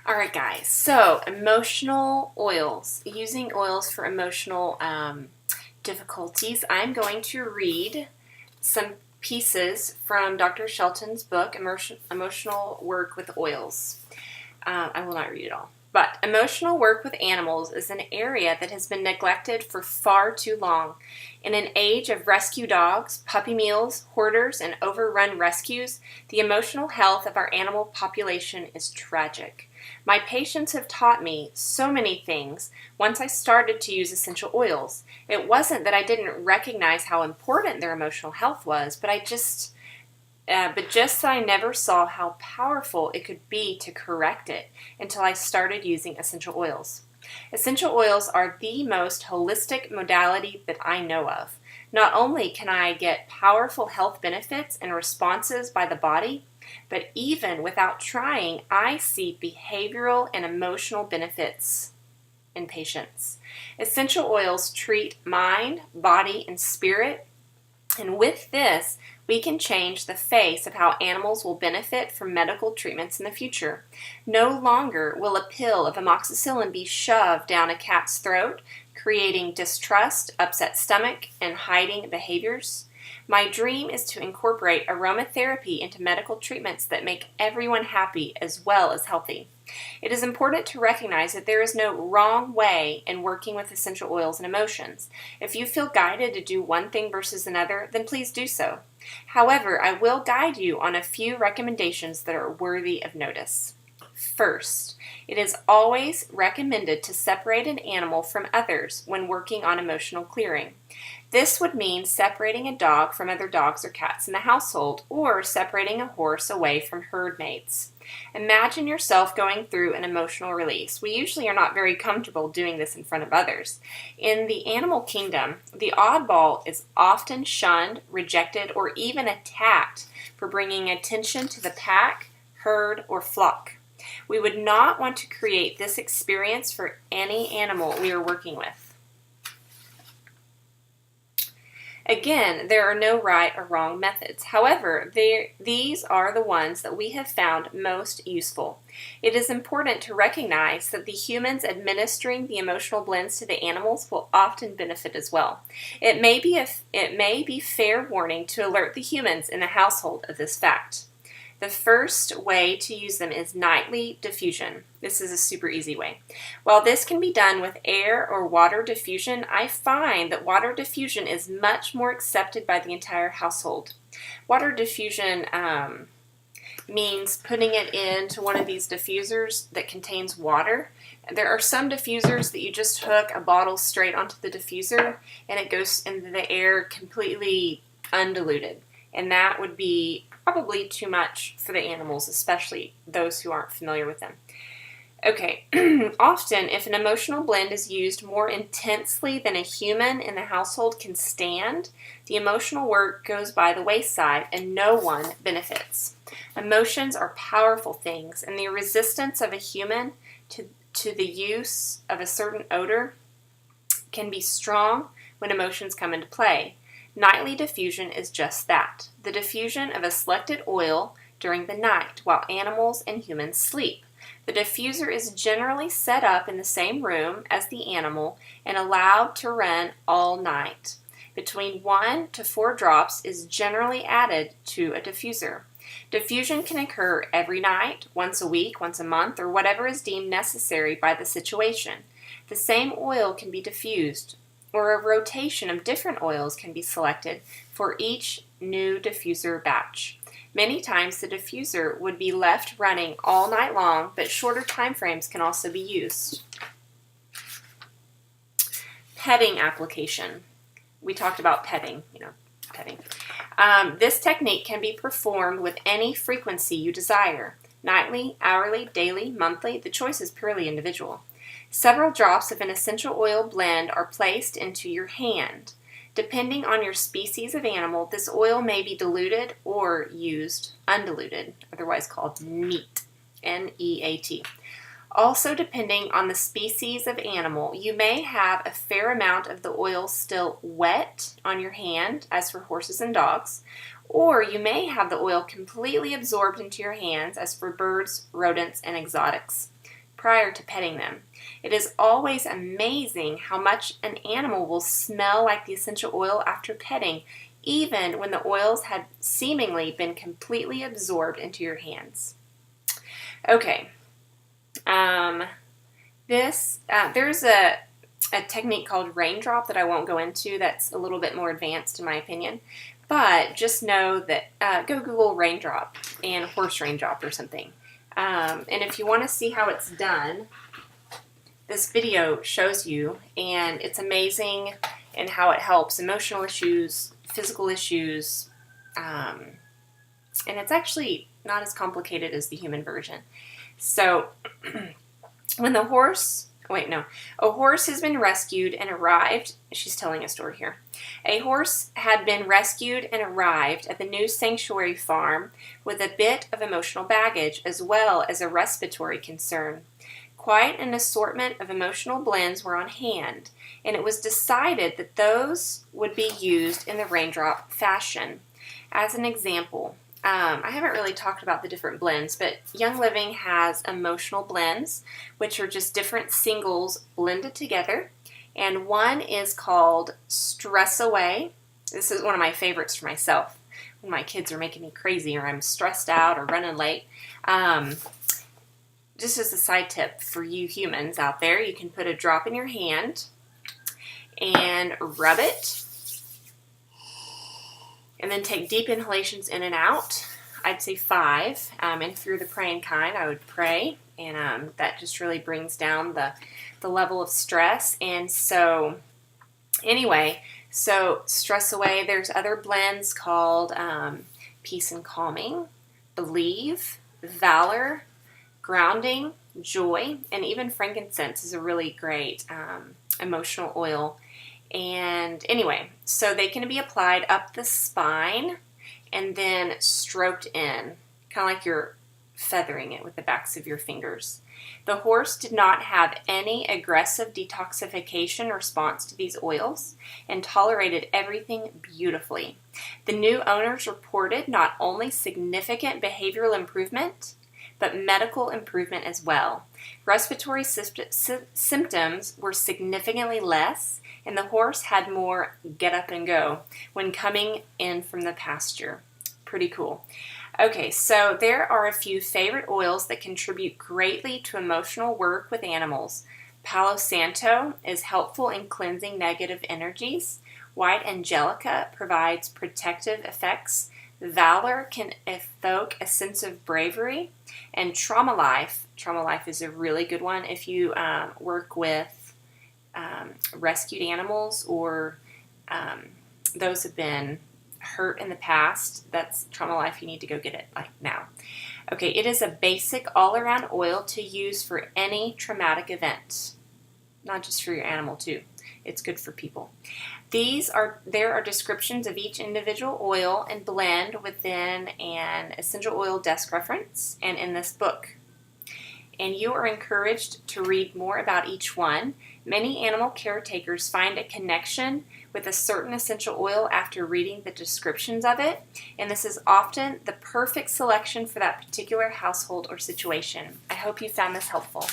Alright guys, so emotional oils, using oils for emotional difficulties. I'm going to read some pieces from Dr. Shelton's book, Emotional Work with Oils. I will not read it all. But emotional work with animals is an area that has been neglected for far too long. In an age of rescue dogs, puppy mills, hoarders, and overrun rescues, the emotional health of our animal population is tragic. My patients have taught me so many things once I started to use essential oils. It wasn't that I didn't recognize how important their emotional health was, but just I never saw how powerful it could be to correct it until I started using essential oils. Essential oils are the most holistic modality that I know of. Not only can I get powerful health benefits and responses by the body, but even without trying, I see behavioral and emotional benefits in patients. Essential oils treat mind, body, and spirit, and with this, we can change the face of how animals will benefit from medical treatments in the future. No longer will a pill of amoxicillin be shoved down a cat's throat, creating distrust, upset stomach, and hiding behaviors. My dream is to incorporate aromatherapy into medical treatments that make everyone happy as well as healthy. It is important to recognize that there is no wrong way in working with essential oils and emotions. If you feel guided to do one thing versus another, then please do so. However, I will guide you on a few recommendations that are worthy of notice. First, it is always recommended to separate an animal from others when working on emotional clearing. This would mean separating a dog from other dogs or cats in the household, or separating a horse away from herd mates. Imagine yourself going through an emotional release. We usually are not very comfortable doing this in front of others. In the animal kingdom, the oddball is often shunned, rejected, or even attacked for bringing attention to the pack, herd, or flock. We would not want to create this experience for any animal we are working with. Again, there are no right or wrong methods. However, these are the ones that we have found most useful. It is important to recognize that the humans administering the emotional blends to the animals will often benefit as well. It may be fair warning to alert the humans in the household of this fact. The first way to use them is nightly diffusion. This is a super easy way. While this can be done with air or water diffusion, I find that water diffusion is much more accepted by the entire household. Water diffusion means putting it into one of these diffusers that contains water. There are some diffusers that you just hook a bottle straight onto the diffuser and it goes into the air completely undiluted. And that would be probably too much for the animals, especially those who aren't familiar with them. Okay, often if an emotional blend is used more intensely than a human in the household can stand, the emotional work goes by the wayside and no one benefits. Emotions are powerful things, and the resistance of a human to the use of a certain odor can be strong when emotions come into play. Nightly diffusion is just that, the diffusion of a selected oil during the night while animals and humans sleep. The diffuser is generally set up in the same room as the animal and allowed to run all night. Between 1 to 4 drops is generally added to a diffuser. Diffusion can occur every night, once a week, once a month, or whatever is deemed necessary by the situation. The same oil can be diffused, or a rotation of different oils can be selected for each new diffuser batch. Many times the diffuser would be left running all night long, but shorter time frames can also be used. Petting application. We talked about petting, petting. This technique can be performed with any frequency you desire. Nightly, hourly, daily, monthly, the choice is purely individual. Several drops of an essential oil blend are placed into your hand. Depending on your species of animal, this oil may be diluted or used undiluted, otherwise called neat, N-E-A-T. Also, depending on the species of animal, you may have a fair amount of the oil still wet on your hand, as for horses and dogs, or you may have the oil completely absorbed into your hands, as for birds, rodents, and exotics. prior to petting them. It is always amazing how much an animal will smell like the essential oil after petting, even when the oils had seemingly been completely absorbed into your hands. Okay, there's a technique called raindrop that I won't go into that's a little bit more advanced in my opinion, but just know that go Google raindrop and horse raindrop or something. And if you want to see how it's done, this video shows you, and it's amazing in how it helps emotional issues, physical issues, and it's actually not as complicated as the human version. So when a horse has been rescued and arrived, she's telling a story here. A horse had been rescued and arrived at the new sanctuary farm with a bit of emotional baggage as well as a respiratory concern. Quite an assortment of emotional blends were on hand, and it was decided that those would be used in the raindrop fashion. As an example, I haven't really talked about the different blends, but Young Living has emotional blends, which are just different singles blended together, and one is called Stress Away. This is one of my favorites for myself when my kids are making me crazy or I'm stressed out or running late. Just as a side tip for you humans out there, you can put a drop in your hand and rub it, and then take deep inhalations in and out. I'd say 5. And if you're the praying kind, I would pray, and that just really brings down the level of stress. And so anyway, so Stress Away, there's other blends called Peace and Calming, Believe, Valor, Grounding, Joy, and even frankincense is a really great emotional oil. And anyway, so they can be applied up the spine and then stroked in, kind of like you're feathering it with the backs of your fingers. The horse did not have any aggressive detoxification response to these oils and tolerated everything beautifully. The new owners reported not only significant behavioral improvement, but medical improvement as well. Respiratory symptoms were significantly less, and the horse had more get up and go when coming in from the pasture. Pretty cool. Okay, so there are a few favorite oils that contribute greatly to emotional work with animals. Palo Santo is helpful in cleansing negative energies. White Angelica provides protective effects. Valor can evoke a sense of bravery. And Trauma Life is a really good one if you work with rescued animals or those have been hurt in the past. That's Trauma Life. You need to go get it like now. Okay, it is a basic all-around oil to use for any traumatic event, not just for your animal too. It's good for people. There are descriptions of each individual oil and blend within an essential oil desk reference and in this book. And you are encouraged to read more about each one. Many animal caretakers find a connection with a certain essential oil after reading the descriptions of it, and this is often the perfect selection for that particular household or situation. I hope you found this helpful.